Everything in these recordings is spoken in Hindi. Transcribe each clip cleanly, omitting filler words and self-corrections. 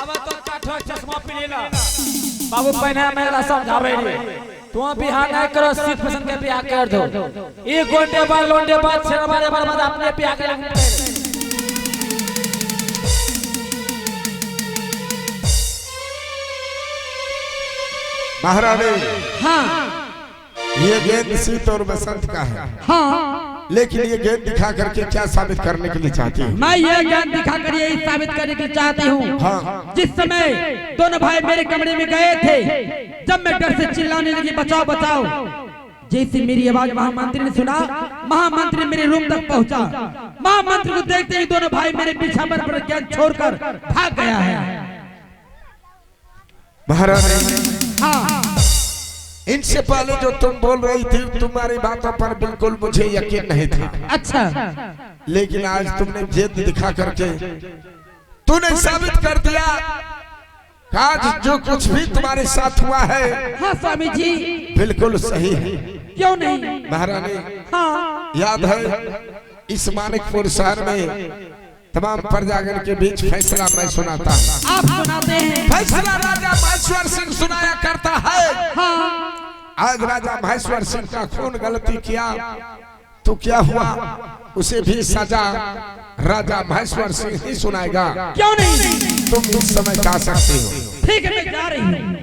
अब तो काठो चश्मा पहनेला बाबू पहने मेला समझावे रे तू बिहार नहीं करो सीट पसंद के बियाह कर दो एक घंटे बाद लोंडे बाद शेरवारे बाद अपने बियाह कर महारानी। हाँ ये गेंद सीत और बसंत का है। हाँ लेकिन ये गेंद दिखा करके क्या साबित करने के लिए चाहती है? मैं ये ज्ञान दिखाकर यही साबित करने के लिए चाहती हूँ। हाँ। जिस समय दोनों भाई मेरे कमरे में गए थे, जब मैं डर से चिल्लाने लगी बचाओ बचाओ, जैसे मेरी आवाज महामंत्री ने सुना, महामंत्री मेरे रूम तक पहुंचा। महामंत्री को देखते ही दोनों भाई मेरे पीछा पर ज्ञान छोड़कर भाग गया है। महारानी, हाँ इनसे पहले जो तुम बोल रही थी तुम्हारी बातों पर बिल्कुल मुझे यकीन नहीं था। अच्छा, लेकिन आज तुमने जिद दिखा करके तूने साबित कर दिया आज जो कुछ भी तुम्हारे साथ हुआ है हाँ स्वामी जी बिल्कुल सही है। क्यों नहीं महारानी, हाँ याद है इस मानिकपुर शहर में तमाम प्रजागण के बीच फैसला मैं सुनाता हूँ। आप सुनाते हैं। फैसला राजा महेश्वर सिंह सुनाया करता है। हाँ आज राजा महेश्वर सिंह का खून गलती किया तो क्या हुआ, उसे भी सजा राजा महेश्वर सिंह ही सुनाएगा। क्यों नहीं, तुम इस समय जा सकते हो। ठीक है मैं जा रही हूँ।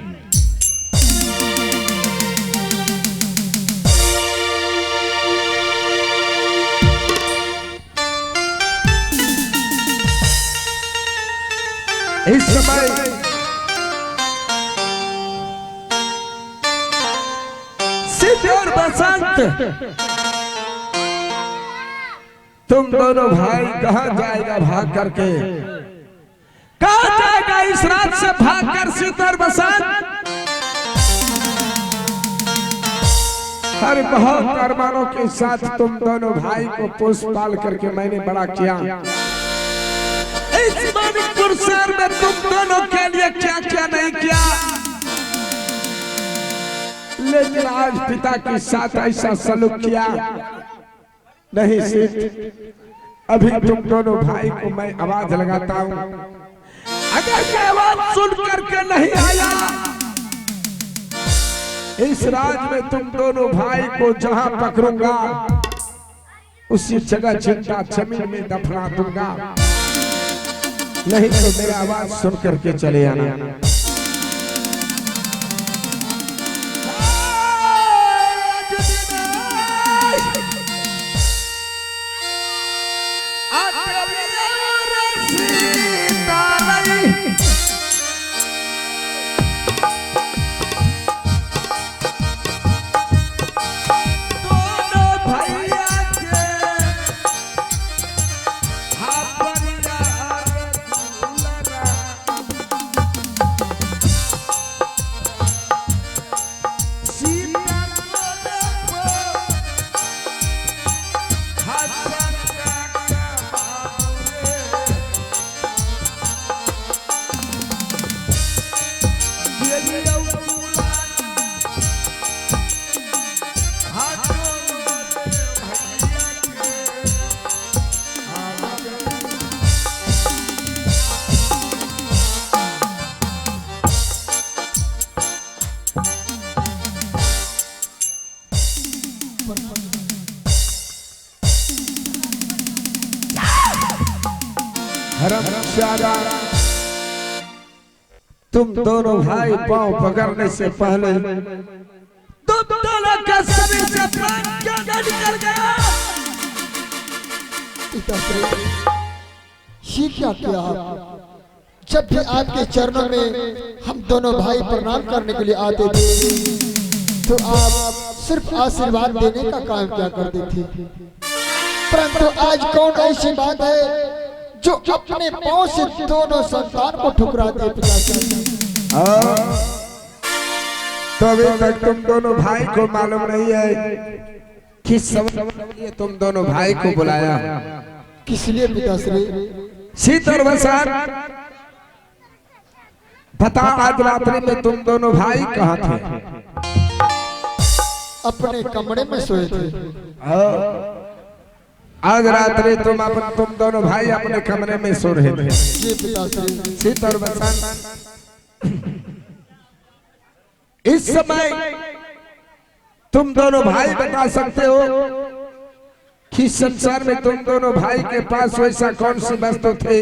इस समय सिद्ध और बसंत तुम दोनों भाई कहाँ जाएगा भाग करके, कहाँ जाएगा इस रात से भाग कर सिद्ध और बसंत? हर बहुत अरमानों के साथ तुम दोनों भाई को पोस पाल करके मैंने बड़ा किया। इस मानिकपुर शहर में तुम दोनों के लिए क्या क्या नहीं किया, लेकिन आज पिता के साथ ऐसा सलूक किया नहीं। सिद्ध, अभी तुम दोनों भाई को मैं आवाज लगाता हूँ, अगर ये आवाज सुन करके नहीं आया इस राज में तुम दोनों भाई को जहां पकड़ूंगा उसी जगह चिंता जमीन में दफना दूंगा। नहीं तो मेरा आवाज सुन करके चले आना। तुम दोनों भाई पांव पकड़ने से पहले तुम दोनों का शरीर से प्राण क्यों निकल गया? ये क्या किया आप? जब भी आपके चरणों में हम दोनों भाई प्रणाम करने के लिए आते थे तो आप सिर्फ आशीर्वाद देने का काम क्या करते थे, परंतु आज कौन ऐसी बात है जो अपने पांव से दोनों संतान को ठुकराते हैं? तो अभी तक तुम दोनों भाई को मालूम नहीं है किस सबब लिए तुम दोनों भाई को बुलाया? किस लिए पिताश्री? सिद्ध और बसंत, बता आज रात्रि में तुम दोनों भाई कहाँ थे? अपने कमरे में सोए थे। आज रात्रि तुम दोनों भाई अपने कमरे में सो रहे थे। जी पिताश्री। सीत और बसंत, इस समय तुम दोनों भाई बता सकते हो कि संसार में तुम दोनों भाई के पास वैसा कौन सी वस्तु थे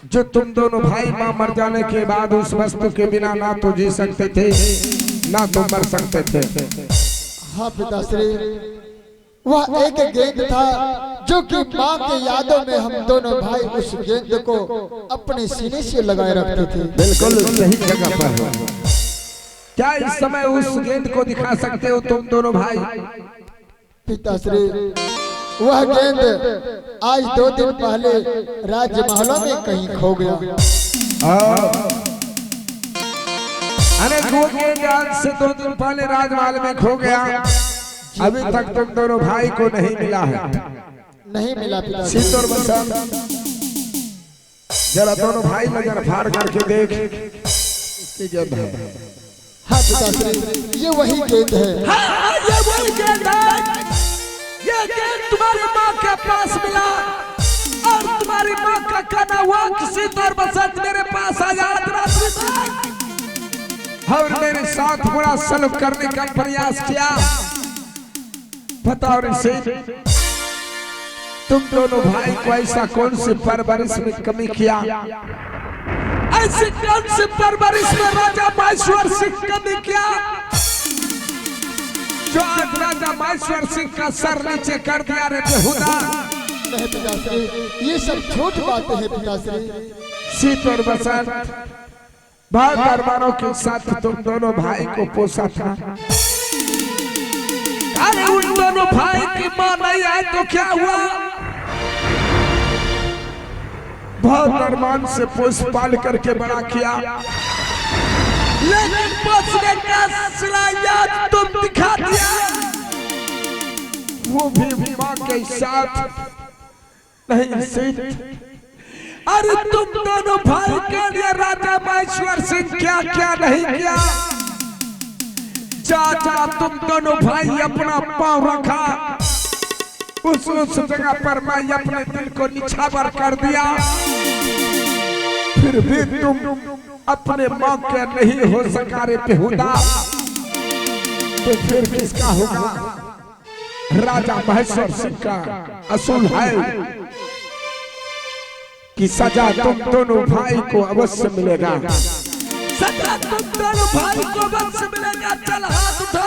जो तुम दोनों भाई मां मर जाने के बाद उस वस्तु के बिना ना तो जी सकते थे ना तो मर सकते थे। हाँ पिताश्री, वह एक गेंद था जो कि माँ के यादों में हम दोनों भाई उस गेंद को अपने सीने से लगाए रखते थे। बिल्कुल सही जगह पर हो। क्या इस समय उस गेंद को दिखा सकते हो तुम दोनों भाई? पिताश्री, वह गेंद आज 2 दिन पहले राजमहलों में कहीं खो गया। अरे वो गेंद आज से 2 दिन पहले राजमहल में खो गया, अभी तक तुम दोनों भाई को नहीं मिला है। नहीं मिला पिताश्री। सीत और बसंत, जरा दोनों भाई नजर फाड़ करके देख, इसकी गेंद है। हाँ पिताश्री, ये वही गेंद है। हाँ, ये वही गेंद है। ये गेंद तुम्हारी माँ के पास मिला और तुम्हारी माँ का कहना हुआ किसी तरह बसंत मेरे पास आ जा रात्रि तक और मेरे साथ बुरा सलूक करने का प्रयास किया। बताओ ऋषि, तुम दोनों भाई को ऐसा कौन सी परवरिश में कमी किया? ऐसी कौन सी परवरिश में राजा महेश्वर सिंह कमी किया जो आज राजा महेश्वर सिंह का सर नीचे कर दिया रे बेहुदा? नहीं पिताश्री, ये सब झूठ बातें हैं पिताश्री। सीत और बसंत, भाई दरबारों के साथ तुम दोनों भाई को पोसा था। अरे उन दोनों भाई की माँ नहीं आई तो क्या हुआ? बहुत अरमान से पोस पाल करके बड़ा किया, लेकिन पोसने का सिला तुम दिखा दिया। वो भी माँ के साथ नहीं। सीत, अरे तुम दोनों भाई के लिए राजा महेश्वर सिंह क्या क्या नहीं किया। चाचा तुम दोनों भाई अपना पांव रखा उस जगह पर मैं अपने दिल को निछावर कर दिया, फिर भी तुम अपने माँ के नहीं हो सका रे बेहुदा, तो फिर किसका होगा? राजा महेश्वर सिंह का असूल है कि सजा तुम दोनों भाई को अवश्य मिलेगा। सजा तुम दोनों भाई को अवश्य मिलेगा। चल हाथ उठा।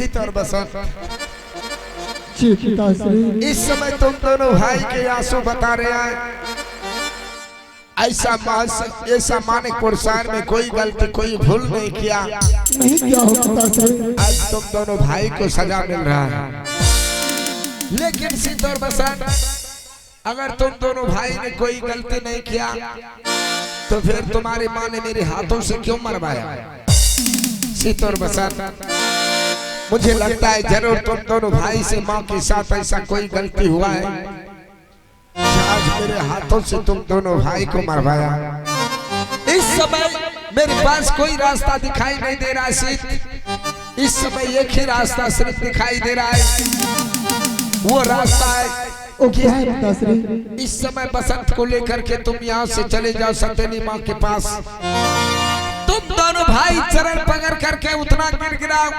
सीत और बसंत, जी पिताश्री। इस समय तुम दोनों भाई के आंसू बता रहे हैं। ऐसा मानिकपुर शहर में कोई गलती कोई भूल नहीं किया। नहीं क्या हो पिताश्री। आज तुम दोनों भाई को सजा मिल रहा है। लेकिन सीत और बसंत, अगर तुम दोनों भाई ने कोई गलती नहीं किया तो फिर तुम्हारी माँ ने मेरे हाथों से क्यों मरवाया? सीत और बसंत, मुझे लगता है जरूर तुम दोनों भाई से माँ के साथ ऐसा कोई गलती हुआ है, आज मेरे हाथों से तुम दोनों भाई को मरवाया। इस समय मेरे पास कोई रास्ता दिखाई नहीं दे रहा है सीत। इस समय एक ही रास्ता सिर्फ दिखाई दे रहा है, वो रास्ता है ओ क्या है पिताश्री। इस समय बसंत को लेकर के तुम यहाँ से चले जाओ सतेनी माँ के पास। तुम दोनों भाई चरण पकड़ करके उतना गिड़गिड़ाओ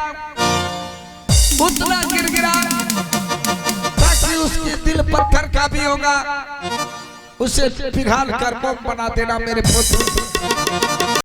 ताकि उसके दिल पत्थर का भी होगा, उसे पिघाल कर मोम बना देना मेरे पुत्र।